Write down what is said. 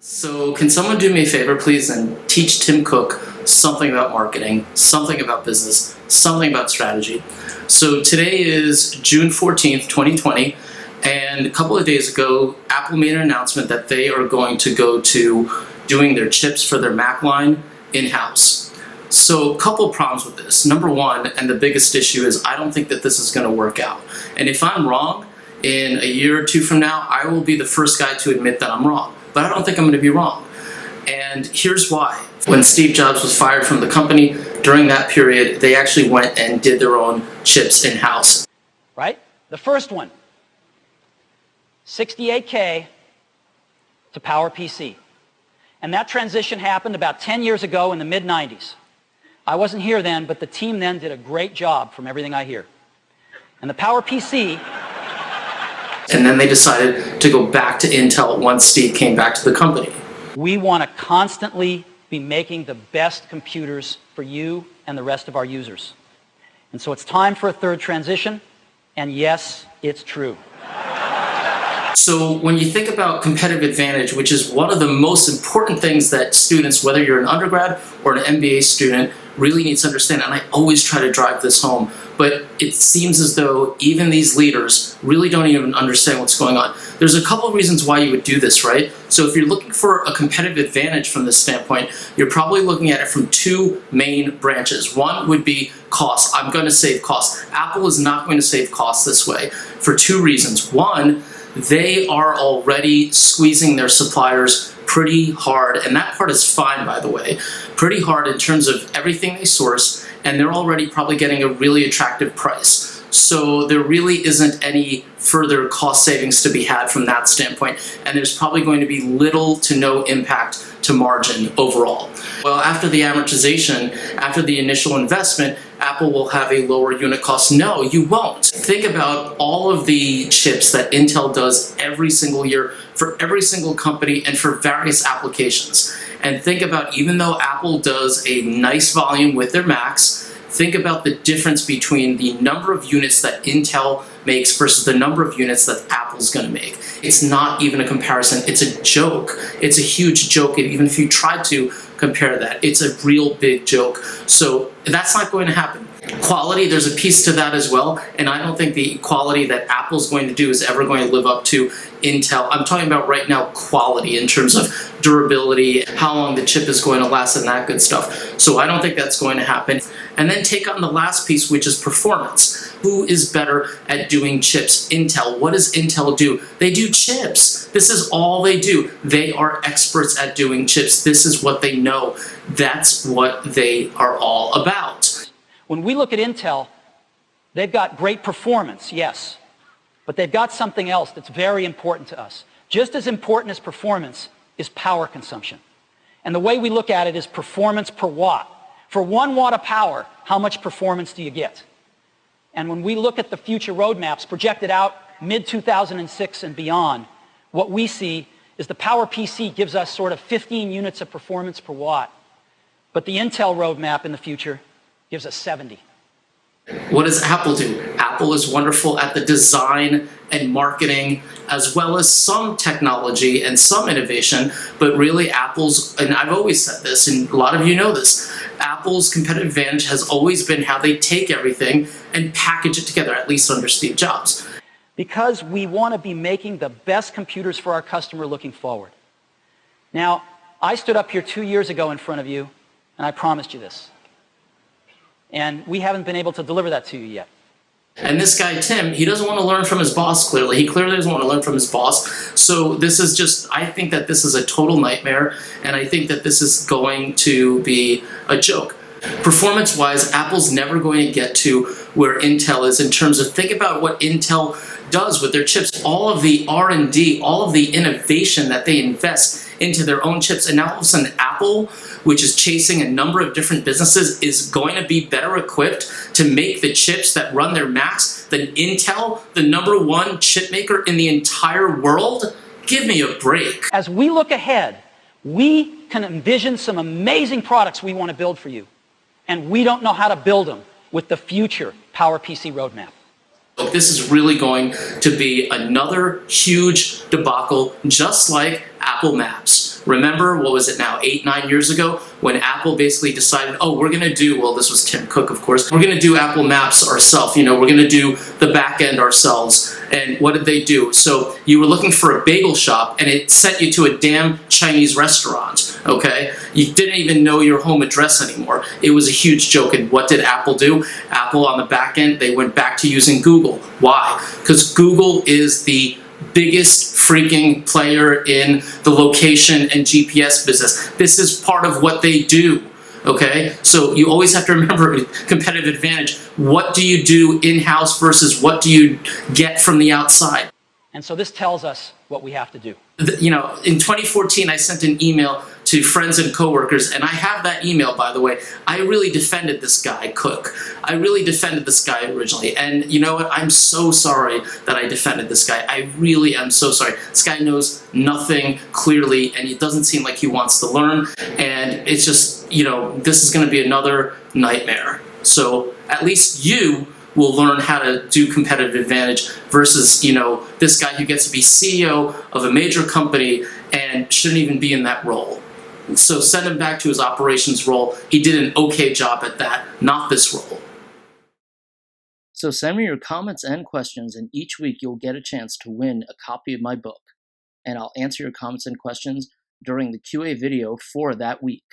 So can someone do me a favor, please, and teach Tim Cook something about marketing, something about business, something about strategy? So today is June 14th, 2020, and a couple of days ago, Apple made an announcement that they are going to go to doing their chips for their Mac line in-house. So a couple of problems with this. Number one, and the biggest issue, is I don't think that this is going to work out. And if I'm wrong, in a year or two from now, I will be the first guy to admit that I'm wrong. But I don't think I'm going to be wrong. And here's why. When Steve Jobs was fired from the company, during that period, they actually went and did their own chips in-house. Right? The first one, 68K to PowerPC. And that transition happened about 10 years ago in the mid-90s. I wasn't here then, but the team then did a great job from everything I hear. And the PowerPC... And then they decided to go back to Intel once Steve came back to the company. We want to constantly be making the best computers for you and the rest of our users. And so it's time for a third transition, and yes, it's true. So when you think about competitive advantage, which is one of the most important things that students, whether you're an undergrad or an MBA student, really needs to understand, and I always try to drive this home, but it seems as though even these leaders really don't even understand what's going on. There's a couple of reasons why you would do this, right? So if you're looking for a competitive advantage from this standpoint, you're probably looking at it from two main branches. One would be cost. I'm going to save costs. Apple is not going to save costs this way for two reasons. One, they are already squeezing their suppliers pretty hard, and that part is fine, by the way, pretty hard in terms of everything they source, and they're already probably getting a really attractive price. So there really isn't any further cost savings to be had from that standpoint, and there's probably going to be little to no impact to margin overall. Well, after the amortization, after the initial investment, Apple will have a lower unit cost. No, you won't. Think about all of the chips that Intel does every single year for every single company and for various applications. And think about, even though Apple does a nice volume with their Macs, think about the difference between the number of units that Intel makes versus the number of units that Apple's going to make. It's not even a comparison. It's a joke. It's a huge joke. And even if you try to compare that, it's a real big joke. So that's not going to happen. Quality, there's a piece to that as well, and I don't think the quality that Apple's going to do is ever going to live up to Intel. I'm talking about right now quality in terms of durability, how long the chip is going to last, and that good stuff. So I don't think that's going to happen. And then take on the last piece, which is performance. Who is better at doing chips? Intel. What does Intel do? They do chips. This is all they do. They are experts at doing chips. This is what they know. That's what they are all about. When we look at Intel, they've got great performance, yes, but they've got something else that's very important to us. Just as important as performance is power consumption. And the way we look at it is performance per watt. For 1 watt of power, how much performance do you get? And when we look at the future roadmaps projected out mid-2006 and beyond, what we see is the PowerPC gives us sort of 15 units of performance per watt. But the Intel roadmap in the future gives us 70. What does Apple do? Apple is wonderful at the design and marketing, as well as some technology and some innovation, but really Apple's, and I've always said this, and a lot of you know this, Apple's competitive advantage has always been how they take everything and package it together, at least under Steve Jobs. Because we want to be making the best computers for our customer looking forward. Now, I stood up here 2 years ago in front of you, and I promised you this. And we haven't been able to deliver that to you yet. And this guy, Tim, he doesn't want to learn from his boss, clearly. He clearly doesn't want to learn from his boss. So this is just, I think that this is a total nightmare, and I think that this is going to be a joke. Performance-wise, Apple's never going to get to where Intel is in terms of, think about what Intel does with their chips, all of the R&D, all of the innovation that they invest into their own chips, and now all of a sudden Apple, which is chasing a number of different businesses, is going to be better equipped to make the chips that run their Macs than Intel, the #1 chip maker in the entire world? Give me a break. As we look ahead, we can envision some amazing products we want to build for you, and we don't know how to build them with the future PowerPC roadmap. This is really going to be another huge debacle, just like Apple Maps. Remember, what was it now, 8, 9 years ago, when Apple basically decided, oh, we're going to do, well, this was Tim Cook, of course, we're going to do Apple Maps ourselves, we're going to do the back end ourselves. And what did they do? So you were looking for a bagel shop, and it sent you to a damn Chinese restaurant, okay? You didn't even know your home address anymore. It was a huge joke, and what did Apple do? Apple, on the back end, they went back to using Google. Why? Because Google is the biggest freaking player in the location and GPS business. This is part of what they do. Okay, so you always have to remember competitive advantage. What do you do in-house versus what do you get from the outside? And so this tells us what we have to do. In 2014, I sent an email to friends and coworkers, and I have that email, by the way. I really defended this guy, Cook. I really defended this guy originally, and you know what? I'm so sorry that I defended this guy. I really am so sorry. This guy knows nothing clearly, and it doesn't seem like he wants to learn, and it's just, this is going to be another nightmare. So at least you will learn how to do competitive advantage versus, this guy who gets to be CEO of a major company and shouldn't even be in that role. So send him back to his operations role. He did an okay job at that, not this role. So send me your comments and questions, and each week you'll get a chance to win a copy of my book. And I'll answer your comments and questions during the QA video for that week.